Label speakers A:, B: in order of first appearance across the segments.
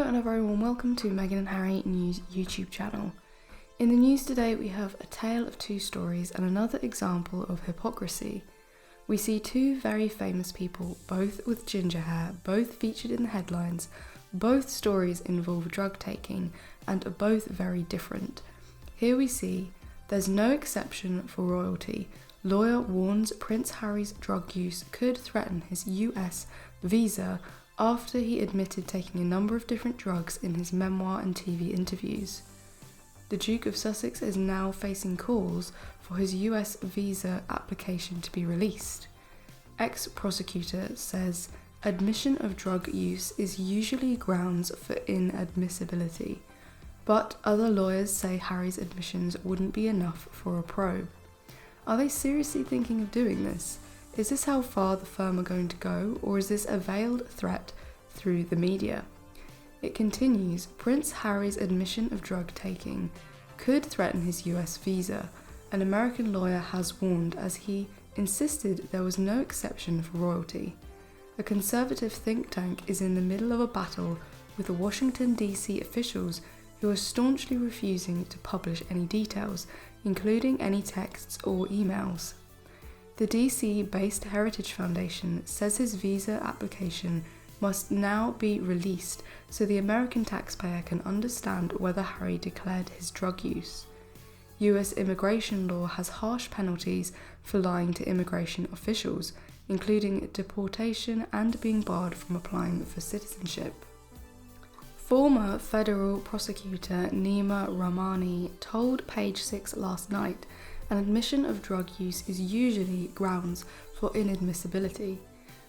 A: Hello and a very warm welcome to Meghan and Harry News YouTube channel. In the news today we have a tale of two stories and another example of hypocrisy. We see two very famous people, both with ginger hair, both featured in the headlines, both stories involve drug taking and are both very different. Here we see there's no exception for royalty. Lawyer warns Prince Harry's drug use could threaten his US visa after he admitted taking a number of different drugs in his memoir and TV interviews. The Duke of Sussex is now facing calls for his US visa application to be released. Ex-prosecutor says admission of drug use is usually grounds for inadmissibility, but other lawyers say Harry's admissions wouldn't be enough for a probe. Are they seriously thinking of doing this? Is this how far the firm are going to go, or is this a veiled threat through the media? It continues, Prince Harry's admission of drug taking could threaten his US visa. An American lawyer has warned as he insisted there was no exception for royalty. A conservative think tank is in the middle of a battle with the Washington, D.C. officials who are staunchly refusing to publish any details, including any texts or emails. The DC-based Heritage Foundation says his visa application must now be released so the American taxpayer can understand whether Harry declared his drug use. US immigration law has harsh penalties for lying to immigration officials, including deportation and being barred from applying for citizenship. Former federal prosecutor Nima Rahmani told Page Six last night an admission of drug use is usually grounds for inadmissibility.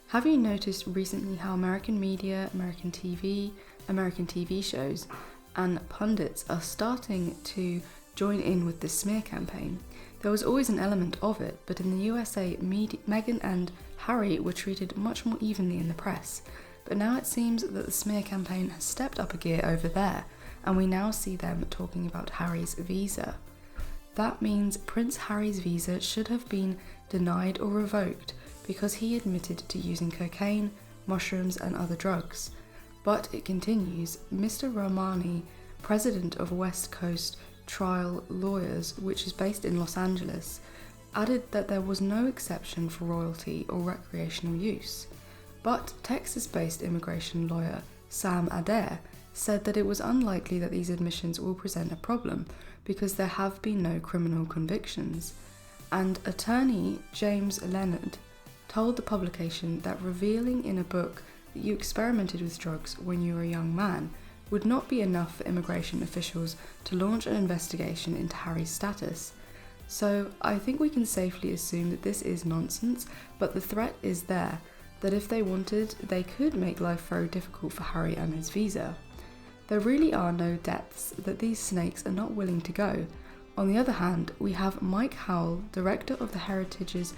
A: Have you noticed recently how American media, American TV shows, and pundits are starting to join in with this smear campaign? There was always an element of it, but in the USA, Meghan and Harry were treated much more evenly in the press. But now it seems that the smear campaign has stepped up a gear over there, and we now see them talking about Harry's visa. That means Prince Harry's visa should have been denied or revoked because he admitted to using cocaine, mushrooms and other drugs. But it continues, Mr. Rahmani, president of West Coast Trial Lawyers, which is based in Los Angeles, added that there was no exception for royalty or recreational use. But Texas-based immigration lawyer Sam Adair said that it was unlikely that these admissions will present a problem because there have been no criminal convictions. And attorney James Leonard told the publication that revealing in a book that you experimented with drugs when you were a young man would not be enough for immigration officials to launch an investigation into Harry's status. So I think we can safely assume that this is nonsense, but the threat is there, that if they wanted, they could make life very difficult for Harry and his visa. There really are no depths that these snakes are not willing to go. On the other hand, we have Mike Howell, director of the Heritage's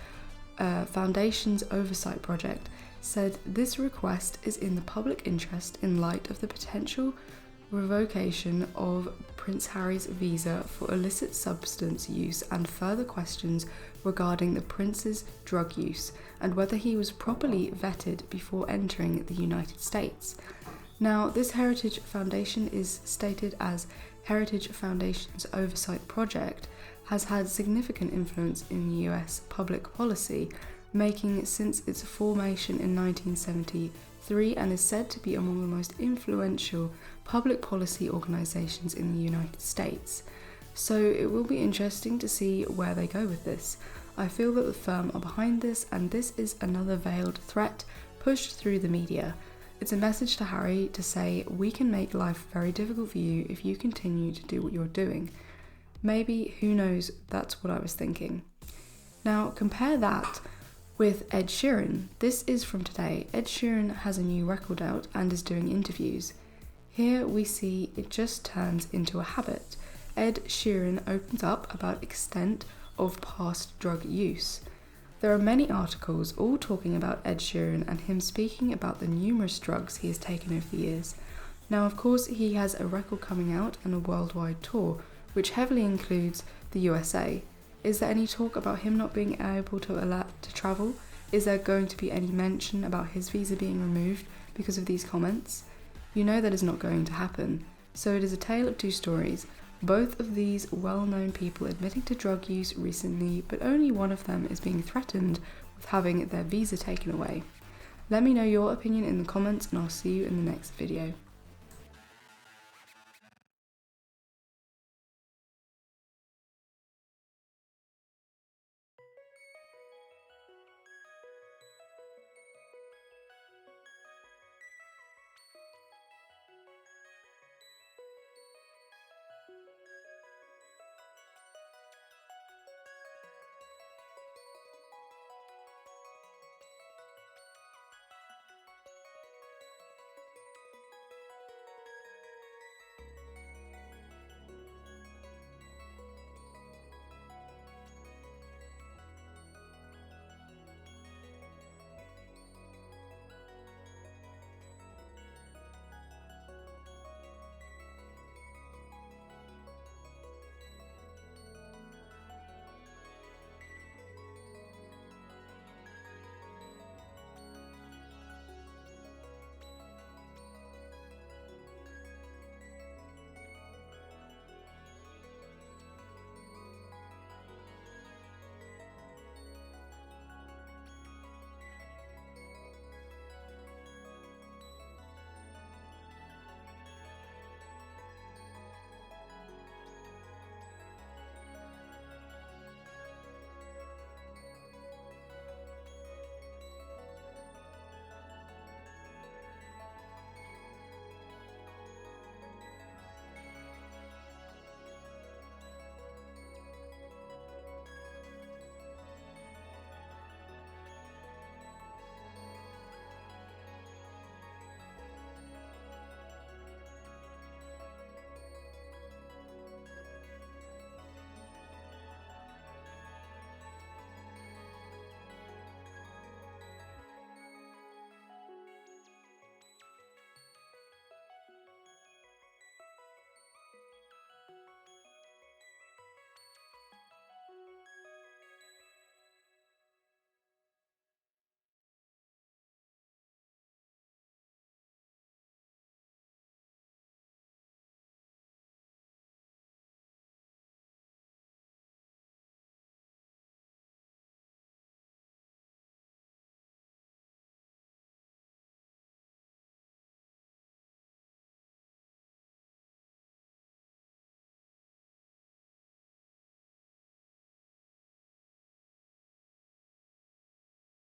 A: Foundation's Oversight Project, said this request is in the public interest in light of the potential revocation of Prince Harry's visa for illicit substance use and further questions regarding the prince's drug use and whether he was properly vetted before entering the United States. Now, this Heritage Foundation is stated as Heritage Foundation's Oversight Project, has had significant influence in US public policy, making since its formation in 1973 and is said to be among the most influential public policy organisations in the United States. So it will be interesting to see where they go with this. I feel that the firm are behind this, and this is another veiled threat pushed through the media. It's a message to Harry to say, we can make life very difficult for you if you continue to do what you're doing. Maybe, who knows, that's what I was thinking. Now, compare that with Ed Sheeran. This is from today. Ed Sheeran has a new record out and is doing interviews. Here we see it just turns into a habit. Ed Sheeran opens up about extent of past drug use. There are many articles all talking about Ed Sheeran and him speaking about the numerous drugs he has taken over the years. Now, of course, he has a record coming out and a worldwide tour, which heavily includes the USA. Is there any talk about him not being able to travel? Is there going to be any mention about his visa being removed because of these comments? you know that is not going to happen. So it is a tale of two stories, both of these well-known people admitting to drug use recently, but only one of them is being threatened with having their visa taken away. Let me know your opinion in the comments and I'll see you in the next video.